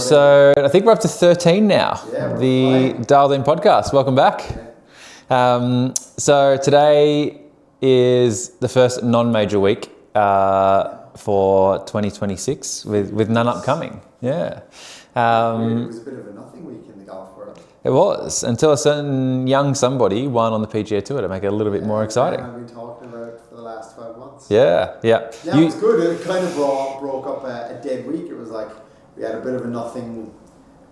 episode, I think we're up to 13 now. Yeah, the Dialed In podcast. Welcome back. So today is the first non-major week for 2026 with none upcoming. Yeah. It was a bit of a nothing week in the golf world. It was, until a certain young somebody won on the PGA Tour to make it a little bit more exciting. I've been talking about it for the last 12 months. Yeah. Yeah, it was good. It kind of broke up a dead week. It was like we had a bit of a nothing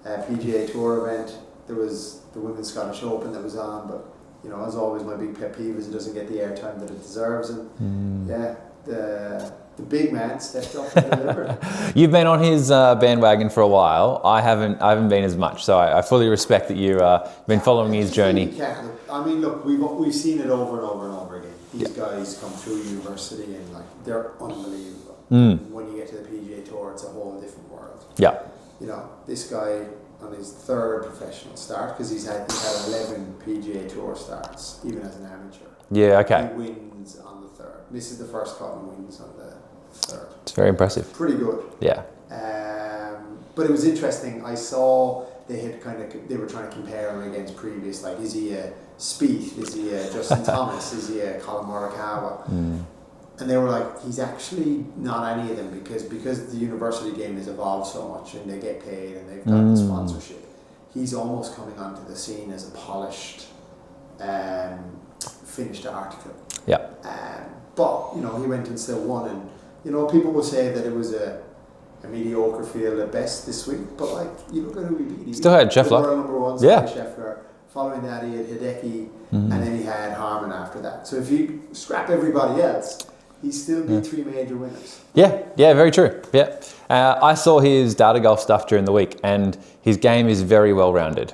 PGA Tour event. There was the Women's Scottish Open that was on, but you know, as always, my big pet peeve is it doesn't get the airtime that it deserves. And yeah, the big man stepped up and delivered. You've been on his bandwagon for a while. I haven't been as much, so I fully respect that you've been following his journey. I mean, look, we've seen it over and over and over again. These guys come through university and like they're unbelievable. When you get to the PGA Tour, it's a whole different world. Yeah. You know, this guy on his third professional start, because he's had 11 PGA Tour starts, even as an amateur. Yeah. Okay. He wins on the third. This is the first cut and wins on the third. It's very impressive. Pretty good. Yeah. But it was interesting. I saw they were trying to compare him against previous. Like, is he a Spieth? Is he a Justin Thomas? Is he a Colin Morikawa? And they were like, he's actually not any of them because the university game has evolved so much and they get paid and they've got the sponsorship. He's almost coming onto the scene as a polished, finished article. Yeah. But you know, he went and still won, and you know, people will say that it was a mediocre field at best this week, but like, you look at who he beat. He still had Scheffler. World number one, Scottie Scheffler. Following that, he had Hideki, and then he had Harman after that. So if you scrap everybody else, he still beat three major winners. Yeah, very true. Yeah. I saw his data golf stuff during the week, and his game is very well rounded.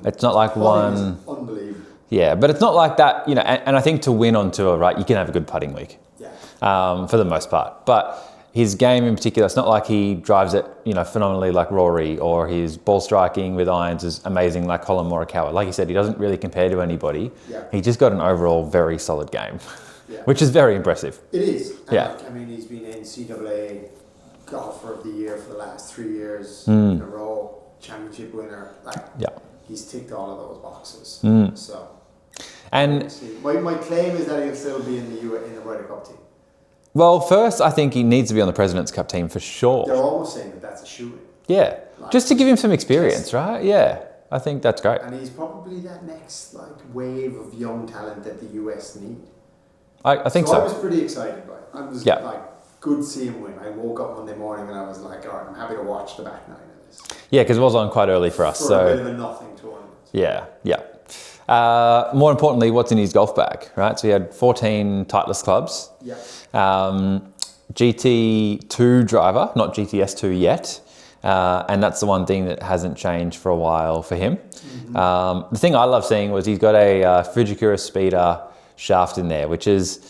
It's not like one. Unbelievable. Yeah, but it's not like that, you know. And I think to win on tour, right, you can have a good putting week. Yeah. For the most part, but his game in particular, it's not like he drives it, you know, phenomenally like Rory, or his ball striking with irons is amazing like Colin Morikawa. Like you said, he doesn't really compare to anybody. Yeah. He just got an overall very solid game, yeah. which is very impressive. It is. And yeah. Like, I mean, he's been NCAA Golfer of the Year for the last 3 years in a row, championship winner. Like, he's ticked all of those boxes. So, and my claim is that he'll still be in the Ryder Cup team. Well, first, I think he needs to be on the President's Cup team for sure. They're almost saying that that's a shoe-in. Yeah, like, just to give him some experience, right? Yeah, I think that's great. And he's probably that next like wave of young talent that the US need. I think so. I was pretty excited by it. I was like, good to see him win. I woke up Monday morning and I was like, all right, I'm happy to watch the back nine of this. Yeah, because it was on quite early for us. For a bit of a nothing tournament. Yeah. More importantly, what's in his golf bag, right? So he had 14 Titleist clubs. Yeah. GT2 driver, not GTS2 yet. And that's the one thing that hasn't changed for a while for him. The thing I love seeing was he's got a Fujikura Speeder shaft in there, which is,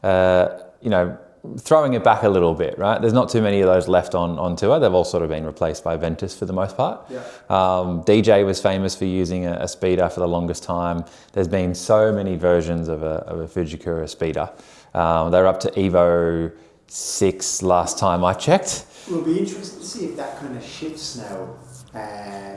you know, throwing it back a little bit, right? There's not too many of those left on tour. They've all sort of been replaced by Ventus for the most part. Yeah. DJ was famous for using a Speeder for the longest time. There's been so many versions of a Fujikura Speeder. They're up to Evo 6 last time I checked. It'll be interesting to see if that kind of shifts now,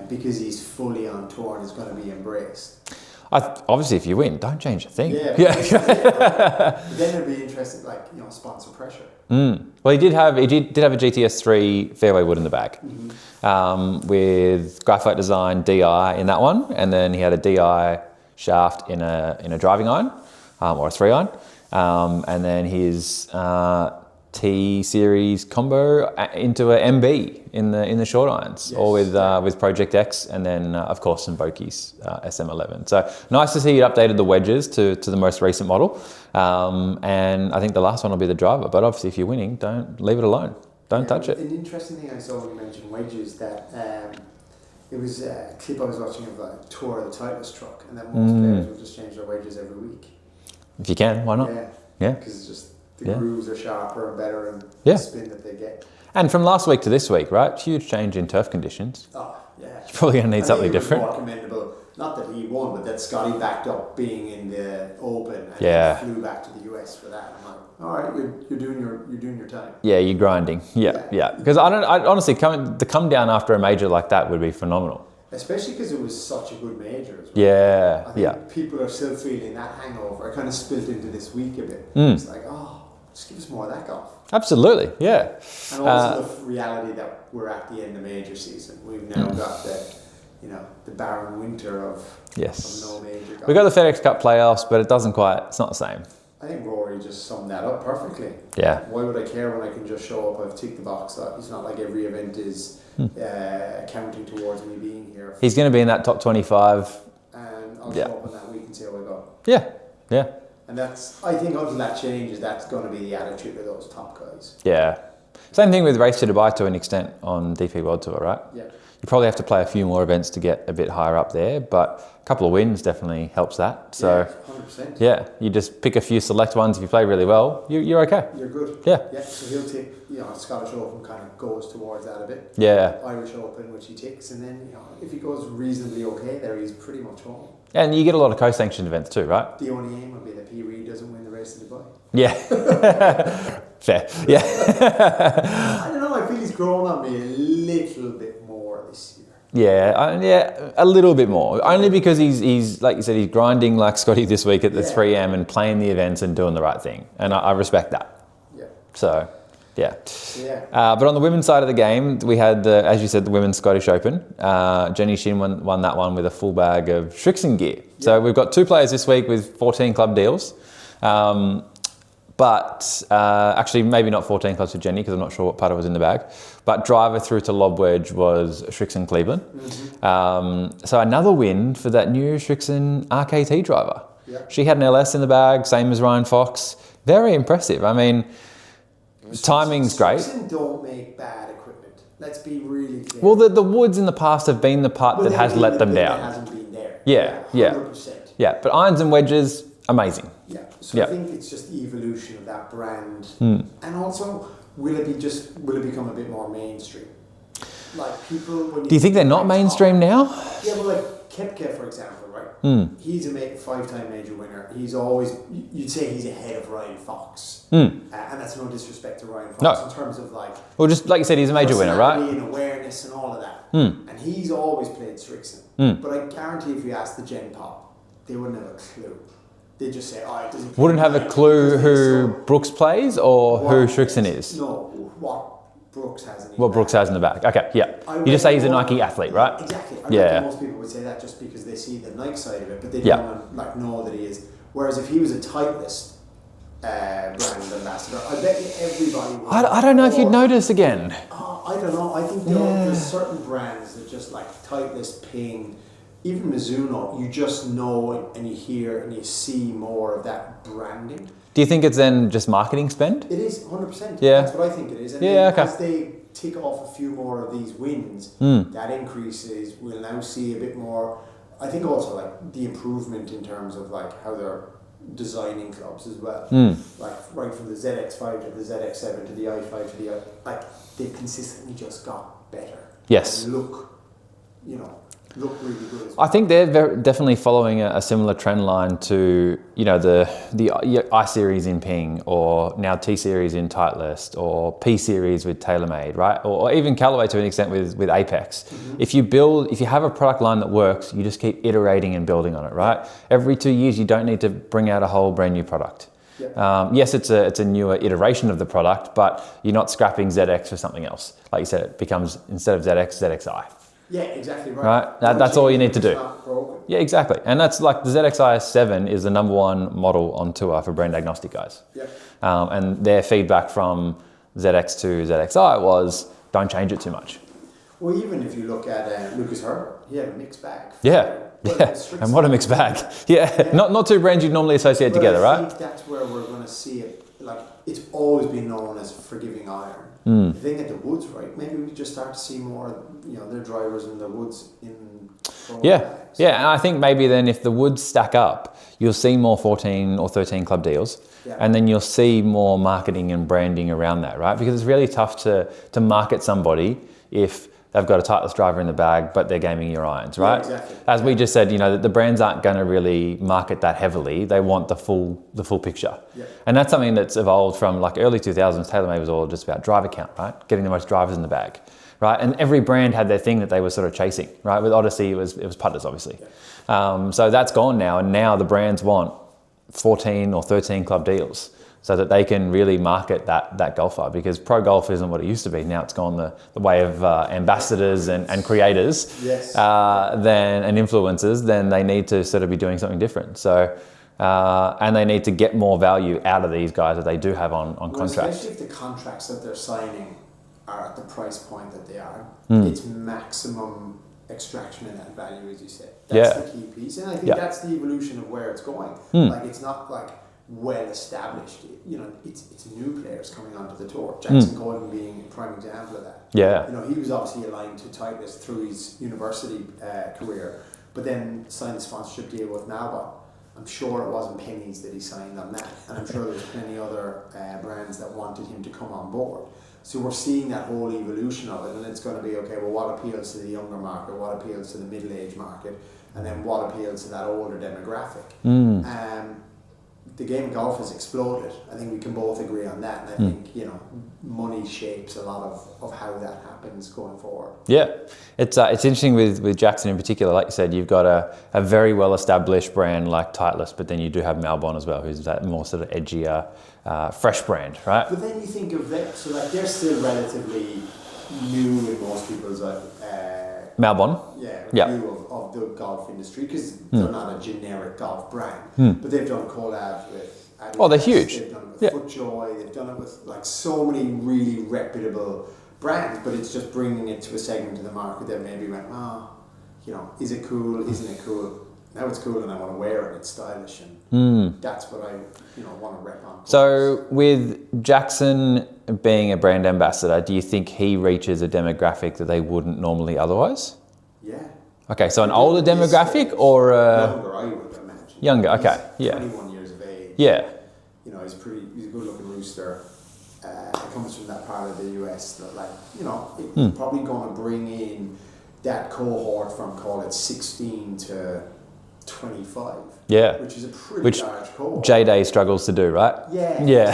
because he's fully on tour and is going to be embraced. Obviously, if you win, don't change a thing. But then it'll be interesting, like, you know, sponsor pressure. Well, he did have a GTS3 fairway wood in the bag, with Graphite Design DI in that one, and then he had a DI shaft in a driving iron, or a 3-iron, and then his T series combo into a MB in the short irons, all with Project X, and then of course some Vokey's SM11. So nice to see you updated the wedges to the most recent model, and I think the last one will be the driver. But obviously, if you're winning, don't leave it alone. Don't touch it. An interesting thing I saw when you mentioned wedges, that it was a clip I was watching of a tour of the Titleist truck, and that most players will just change their wedges every week. If you can, why not? Yeah. Because it's just the grooves are sharper and better, and the spin that they get. And from last week to this week, right? Huge change in turf conditions. Oh, yeah. You're probably going to need something different. More commendable not that he won, but that Scottie backed up being in the Open and Yeah. flew back to the US for that. I'm like, all right, you're doing your time. Yeah, you're grinding. Yeah. Because I honestly, the come down after a major like that would be phenomenal. Especially because it was such a good major as well. Yeah, I think people are still feeling that hangover. It kind of spilled into this week a bit. It's like, just give us more of that golf. Absolutely, yeah. And also the reality that we're at the end of major season. We've now got the barren winter of no major golf. We got the FedEx Cup playoffs, but it's not the same. I think Rory just summed that up perfectly. Yeah. Why would I care when I can just show up? I've ticked the box. It's not like every event is counting towards me being here. He's going to be in that top 25. And I'll show up on that week and see how I go. Yeah. And I think until that changes, that's going to be the attitude of those top guys. Yeah. Same thing with Race to Dubai to an extent on DP World Tour, right? Yeah. You probably have to play a few more events to get a bit higher up there, but a couple of wins definitely helps that. So, 100%. Yeah, you just pick a few select ones. If you play really well, you're okay. You're good. Yeah. So he'll take, Scottish Open kind of goes towards that a bit. Yeah. Irish Open, which he takes, and then if he goes reasonably okay there, he's pretty much home. And you get a lot of co-sanctioned events too, right? The only aim would be that P. Reid doesn't win the Race to Dubai. Yeah. Fair. Yeah. I don't know. I feel he's grown on me a little bit more this year. Yeah, a little bit more. Only because he's like you said, he's grinding like Scottie this week at the 3M and playing the events and doing the right thing, and I respect that. Yeah. So, yeah. Yeah. But on the women's side of the game, we had as you said, the Women's Scottish Open. Jenny Shin won that one with a full bag of Srixon gear. So we've got 2 players this week with 14 club deals. But actually, maybe not 14 clubs for Jenny because I'm not sure what putter was in the bag. But driver through to lob wedge was Srixon Cleveland. So another win for that new Srixon RKT driver. Yeah. She had an LS in the bag, same as Ryan Fox. Very impressive. I mean, timing's great. Srixon don't make bad equipment. Let's be really clear. Well, the woods in the past have been the part that has let them down. That hasn't been there. Yeah. 100%. Yeah, but irons and wedges, amazing. Yeah. So I think it's just the evolution of that brand, and also will it become a bit more mainstream? Like people. Do you think they're not mainstream now? Yeah, well, like Koepka, for example, right? He's a 5-time major winner. He's always, you'd say he's ahead of Ryan Fox, and that's no disrespect to Ryan Fox in terms of like. Well, just like you said, he's a major winner, right? And awareness and all of that, and he's always played Srixon. But I guarantee, if you ask the Gen Pop, they wouldn't have a clue. They just say, "Oh, it doesn't." Wouldn't have a clue who Brooks plays or who Srixon is. No, what Brooks has in his What Brooks has in the bag. Okay, yeah. You just say he's a Nike athlete, right? Exactly. I reckon most people would say that just because they see the Nike side of it, but they don't know that he is. Whereas if he was a Titleist brand ambassador, I bet you everybody would. I don't know if you'd notice again. I don't know. I think there's certain brands that just like Titleist, Ping, even Mizuno, you just know and you hear and you see more of that branding. Do you think it's then just marketing spend? It is 100%. Yeah. That's what I think it is. And as they tick off a few more of these wins, that increases. We'll now see a bit more. I think also like the improvement in terms of like how they're designing clubs as well. Like right from the ZX5 to the ZX7 to the i5 to the like they've consistently just got better. Yes. And look really good as well. I think they're definitely following a similar trend line to, the I Series in Ping, or now T Series in Titleist, or P Series with TaylorMade, right? Or even Callaway to an extent with Apex. If you have a product line that works, you just keep iterating and building on it, right? Every 2 years, you don't need to bring out a whole brand new product. Yeah. Yes, it's a newer iteration of the product, but you're not scrapping ZX for something else. Like you said, it becomes, instead of ZX, ZXI. Yeah, exactly right. That's all you need to do. Not broken. Yeah, exactly. And that's like the ZXi7 is the #1 model on tour for brand agnostic guys. Yep. And their feedback from ZX to ZXi was, don't change it too much. Well, even if you look at Lucas Herbert, he had a mixed bag. And what a mixed bag. Yeah. Not two brands you'd normally associate together, right? I think that's where we're going to see it. Like, it's always been known as forgiving iron. The thing at the woods, right? Maybe we just start to see more, their drivers in the woods in. Bags. Yeah, and I think maybe then if the woods stack up, you'll see more 14 or 13 club deals, and then you'll see more marketing and branding around that, right? Because it's really tough to market somebody if they've got a Titleist driver in the bag, but they're gaming your irons, right? Yeah, exactly. As we just said, the brands aren't going to really market that heavily. They want the full picture. Yeah. And that's something that's evolved from like early 2000s. TaylorMade was all just about driver count, right? Getting the most drivers in the bag, right? And every brand had their thing that they were sort of chasing, right? With Odyssey, it was putters, obviously. Yeah. So that's gone now, and now the brands want 14 or 13 club deals, so that they can really market that golfer, because pro golf isn't what it used to be. Now it's gone the way of ambassadors and creators, yes. and influencers. Then they need to sort of be doing something different. So, and they need to get more value out of these guys that they do have on contracts. Especially if the contracts that they're signing are at the price point that they are, it's maximum extraction in that value, as you said. That's the key piece. And I think that's the evolution of where it's going. Like, it's not like well established, it's new players coming onto the tour. Jackson Koivun being a prime example of that. Yeah. He was obviously aligned to Titleist through his university career, but then signed a sponsorship deal with Malbon. I'm sure it wasn't pennies that he signed on that, and I'm sure there's plenty other brands that wanted him to come on board. So we're seeing that whole evolution of it, and it's going to be, okay, well, what appeals to the younger market, what appeals to the middle-aged market, and then what appeals to that older demographic. The game of golf has exploded. I think we can both agree on that, and I think money shapes a lot of how that happens going forward. Yeah, it's interesting with Jackson in particular. Like you said, you've got a very well established brand like Titleist, but then you do have Malbon as well, who's that more sort of edgier, fresh brand, right? But then you think of them, so like they're still relatively new in most people's Malbon. View of the golf industry, because they're not a generic golf brand, but they've done collabs with Adidas, oh, they're huge. They've done it with FootJoy, they've done it with like so many really reputable brands, but it's just bringing it to a segment of the market that maybe went, is it cool, isn't it cool? Now it's cool and I want to wear it, it's stylish, and that's what I want to rep on. So with Jackson being a brand ambassador, do you think he reaches a demographic that they wouldn't normally otherwise? Yeah. Okay, so an older demographic or younger, I would imagine. Younger, okay, he's 21 years of age. Yeah. He's a good looking rooster. He comes from that part of the US that it's probably going to bring in that cohort from, call it 16 to 25. Yeah. Which is a pretty large cohort. J-Day struggles to do, right? Yeah.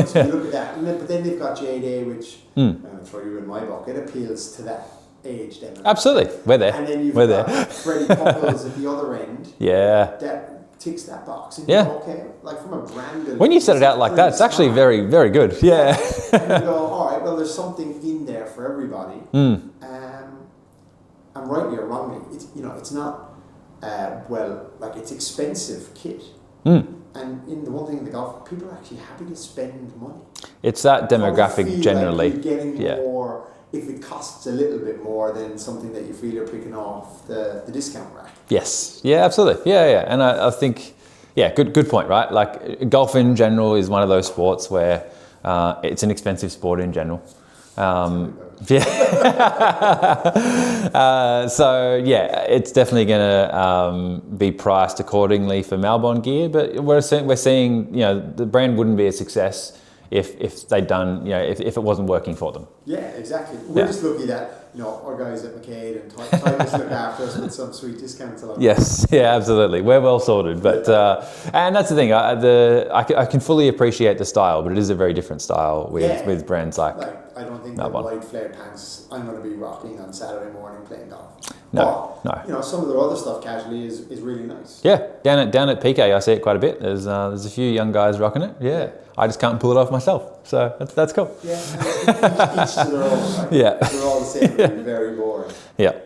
So you look at that. But then they've got J-Day, which I'm going to throw you in my bucket. It appeals to that age demographic. Absolutely. We're there. And then you've got Freddie Couples at the other end. Yeah. That ticks that box. And okay, like from a brand. When you said it out like that, it's actually very, very good. Yeah. And you go, all right, well, there's something in there for everybody. And rightly or wrongly, it's not, it's expensive kit. And in the one thing in the golf, people are actually happy to spend money. It's that demographic generally. Like you're getting more, if it costs a little bit more than something that you feel you're picking off the discount rack. Yes. Yeah, absolutely. Yeah. And I think, good point, right? Like golf in general is one of those sports where it's an expensive sport in general. It's definitely going to be priced accordingly for Malbon gear, but we're seeing the brand wouldn't be a success if they'd done if it wasn't working for them. Yeah, exactly. We're just lucky that our guys at McCade and Titleist look after us with some sweet discounts along. Yes, absolutely. We're well sorted, but and that's the thing. I can fully appreciate the style, but it is a very different style with brands like I don't think Malbon. the white flared pants I'm going to be rocking on Saturday morning playing golf. No. Some of the other stuff casually is really nice. Yeah, down at PK I see it quite a bit. There's a few young guys rocking it. Yeah. I just can't pull it off myself, so that's cool. Yeah, each to their own. Right? Yeah, they're all the same. Very boring. Yeah.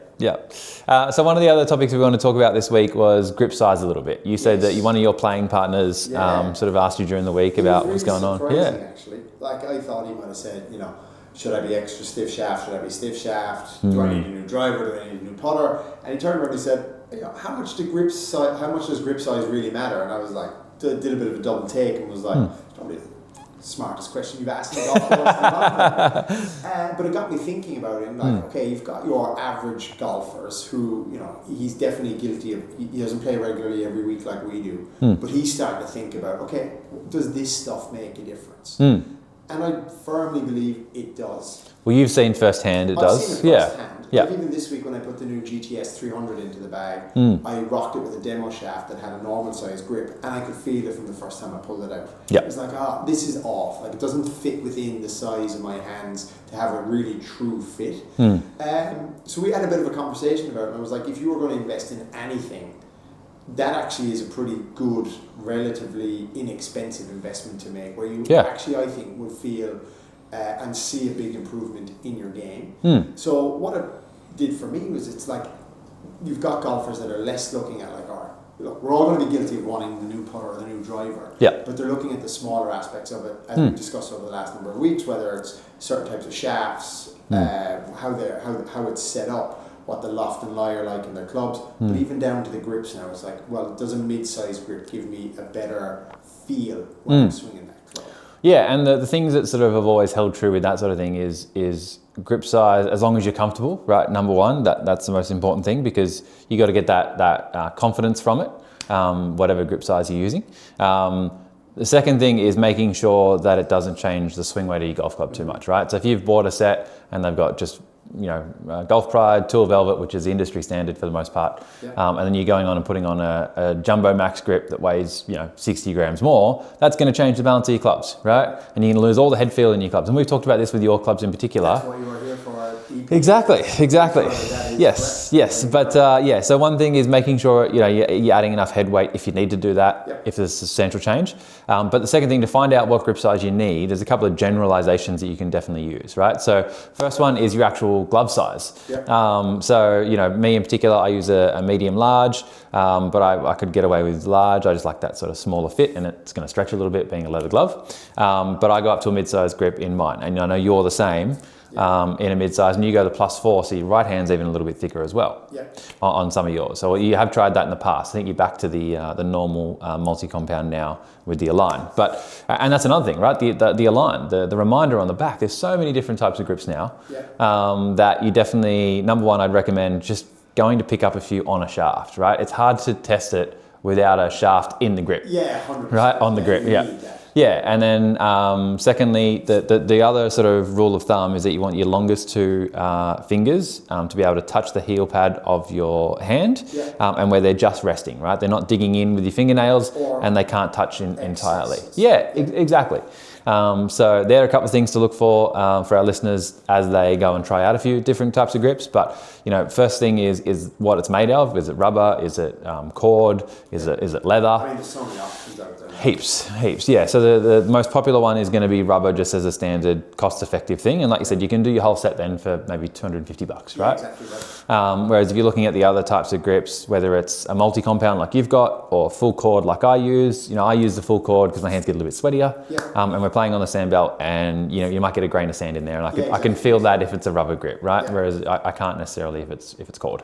So one of the other topics we want to talk about this week was grip size a little bit. You said that one of your playing partners sort of asked you during the week about what's going on. Actually, like I thought he might have said, should I be extra stiff shaft? Should I be stiff shaft? Do I need a new driver? Do I need a new putter? And he turned around and he said, how much does grip size really matter? And I was like, did a bit of a double take and was like, it's probably the smartest question you've asked in the golf course. But it got me thinking about it. And okay, you've got your average golfers who, he's definitely guilty of, he doesn't play regularly every week like we do. But he's starting to think about, okay, does this stuff make a difference? And I firmly believe it does. Well, you've seen firsthand it does. I've seen it firsthand. Yeah. Like even this week when I put the new GTS 300 into the bag, I rocked it with a demo shaft that had a normal size grip, and I could feel it from the first time I pulled it out. Yeah. It was like, this is off. Like it doesn't fit within the size of my hands to have a really true fit. So we had a bit of a conversation about it, and I was like, if you were going to invest in anything, that actually is a pretty good, relatively inexpensive investment to make, where you actually, I think, will feel and see a big improvement in your game. So what it did for me was, it's like you've got golfers that are less looking at like, look, we're all going to be guilty of wanting the new putter or the new driver, but they're looking at the smaller aspects of it, as we've discussed over the last number of weeks, whether it's certain types of shafts, how it's set up, what the loft and lie are like in their clubs, but even down to the grips now, it's like, well, does a mid-size grip give me a better feel when I'm swinging that club? Yeah, and the things that sort of have always held true with that sort of thing is grip size, as long as you're comfortable, right? Number one, that's the most important thing, because you got to get that confidence from it, whatever grip size you're using. The second thing is making sure that it doesn't change the swing weight of your golf club too much, right? So if you've bought a set and they've got just Golf Pride, Tour Velvet, which is the industry standard for the most part. And then you're going on and putting on a Jumbo Max grip that weighs 60 grams more. That's going to change the balance of your clubs, right? And you're going to lose all the head feel in your clubs. And we've talked about this with your clubs in particular. That's what you are here for. Exactly. Yes. But so one thing is making sure you're adding enough head weight if you need to do that, if there's a substantial change. But the second thing, to find out what grip size you need, there's a couple of generalizations that you can definitely use, right? So first one is your actual glove size. So me in particular, I use a medium large, but I could get away with large. I just like that sort of smaller fit, and it's going to stretch a little bit being a leather glove. But I go up to a mid-size grip in mine, and I know you're the same. In a mid-size, and you go to +4, so your right hand's even a little bit thicker as well on some of yours. So you have tried that in the past. I think you're back to the normal multi-compound now with the Align. And that's another thing, right? The Align, the reminder on the back. There's so many different types of grips now that you definitely, number one, I'd recommend just going to pick up a few on a shaft, right? It's hard to test it without a shaft in the grip. 100%. Right, on the grip, Yeah, and then secondly, the other sort of rule of thumb is that you want your longest two fingers to be able to touch the heel pad of your hand, and where they're just resting, right? They're not digging in with your fingernails, and they can't touch entirely. Exactly. So there are a couple of things to look for our listeners as they go and try out a few different types of grips. But first thing is what it's made of. Is it rubber? Is it cord? Is it leather? I mean, there's so many options out there. Heaps. Yeah. So the most popular one is going to be rubber, just as a standard cost-effective thing. And like you said, you can do your whole set then for maybe $250, right? Exactly right. Whereas if you're looking at the other types of grips, whether it's a multi-compound like you've got, or full cord like I use, I use the full cord because my hands get a little bit sweatier. And we're playing on the sand belt, and you might get a grain of sand in there, and I can feel that if it's a rubber grip, right? Whereas I can't necessarily if it's cord.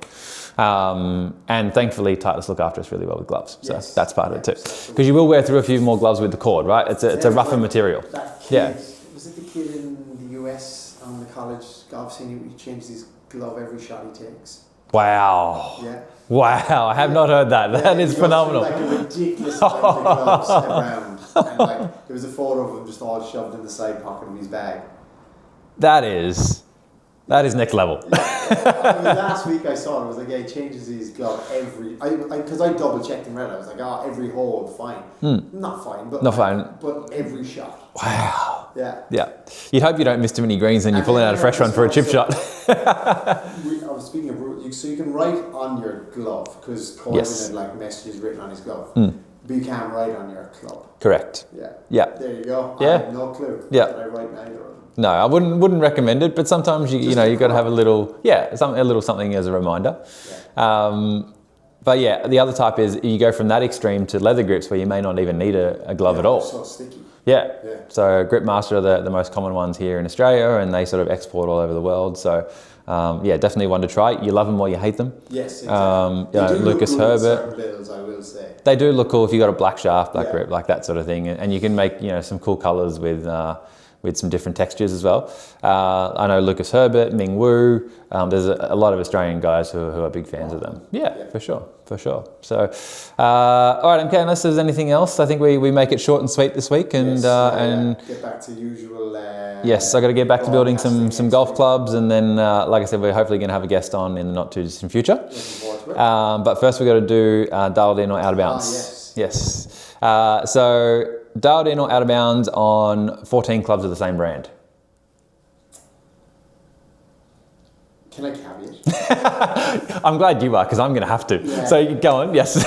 And thankfully, Titleist look after us really well with gloves, so that's part of it too. Because you will wear through a few more gloves with the cord, right? It's a rougher material. That kid, was it the kid in the US on the college golf scene? He changes his glove every shot he takes. Wow. Yeah. Wow, I have not heard that. That is phenomenal. Like a ridiculous amount of gloves around, and like there was a photo of him just all shoved in the side pocket of his bag. That is next level. Last week I saw it. I was like, he changes his glove because I double checked him right. I was like, every hole fine, not fine, but every shot. Wow. Yeah. You'd hope you don't miss too many greens and you're pulling out a fresh one for a chip shot. I was speaking of, so you can write on your glove, because Koivun had like messages written on his glove. But you can't write on your club. Correct. Yeah. There you go. I have no clue. That I write neither of them. No, I wouldn't recommend it, but sometimes you got to have a little something as a reminder. But the other type is you go from that extreme to leather grips where you may not even need a glove at all. So sticky. Yeah. So Gripmaster are the most common ones here in Australia, and they sort of export all over the world. So definitely one to try. You love them or you hate them. Yes, exactly. Lucas Herbert. Builds, I will say. They do look cool if you got a black shaft, black grip, like that sort of thing, and you can make some cool colours with with some different textures as well. I know Lucas Herbert, Ming Wu. There's a lot of Australian guys who are big fans of them. Yeah, for sure. So, all right, MK, unless there's anything else, I think we make it short and sweet this week. And and get back to usual. Yes, I got to get back to building some golf clubs, and then, like I said, we're hopefully going to have a guest on in the not too distant future. Looking forward to it. But first, we got to do dialed in or out of bounds. Yes. So dialed in or out of bounds on 14 clubs of the same brand. Can I caveat? I'm glad you are, because I'm going to have to. Yeah. So go on, yes.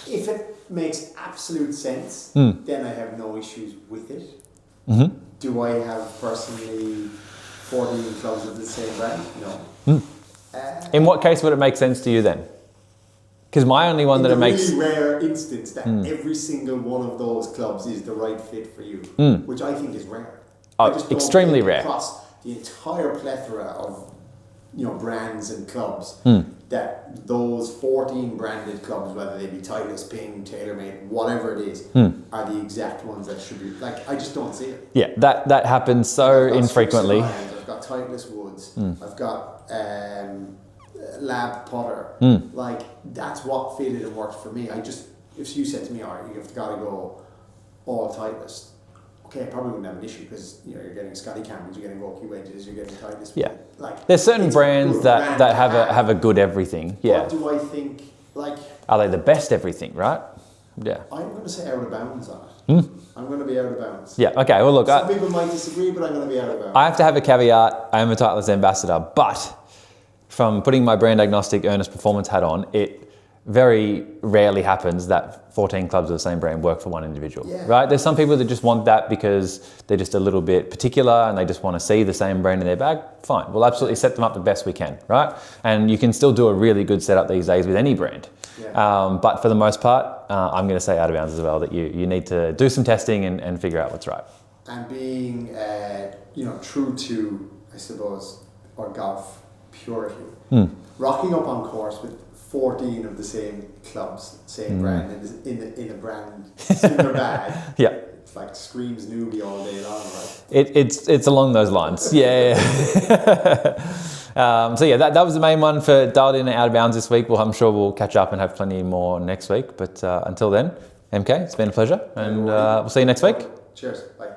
If it makes absolute sense, Hmm. then I have no issues with it. Mm-hmm. Do I have personally 14 clubs of the same brand? No. In what case would it make sense to you then? Because my only one In that the it makes... really rare instance that every single one of those clubs is the right fit for you, which I think is rare. Oh, I just don't extremely think rare. Across the entire plethora of brands and clubs, that those 14 branded clubs, whether they be Titleist, Ping, TaylorMade, whatever it is, are the exact ones that should be. Like, I just don't see it. Yeah, that happens so I've got infrequently. Srixon irons, I've got Titleist Woods, I've got Lab Putter. Like, that's what fitted and worked for me. If you said to me, all right, you've got to go all Titleist, okay, I probably wouldn't have an issue, because you're getting Scottie Cameras, you're getting Vokey wedges, you're getting Titleist. Yeah. Like, There's certain it's a brands good that brand have a good everything. Yeah. What do I think? Like, Are they the best everything, right? Yeah. I'm going to say out of bounds on it. I'm going to be out of bounds. Yeah, okay, well look, Some people might disagree, but I'm going to be out of bounds. I have to have a caveat. I am a Titleist ambassador, but from putting my brand agnostic earnest performance hat on, it very rarely happens that 14 clubs of the same brand work for one individual, right? There's some people that just want that because they're just a little bit particular and they just want to see the same brand in their bag. Fine, we'll absolutely set them up the best we can, right? And you can still do a really good setup these days with any brand. But for the most part, I'm going to say out of bounds as well, that you need to do some testing and figure out what's right. And being, true to, I suppose, our golf purity. Rocking up on course with 14 of the same clubs, same brand, in a brand similar bag. Yeah. It's like screams newbie all day long, right? It's along those lines. Yeah. So yeah, that was the main one for dialed in and out of bounds this week. Well, I'm sure we'll catch up and have plenty more next week. But until then, MK, it's been a pleasure, and we'll see you next week. Cheers. Bye.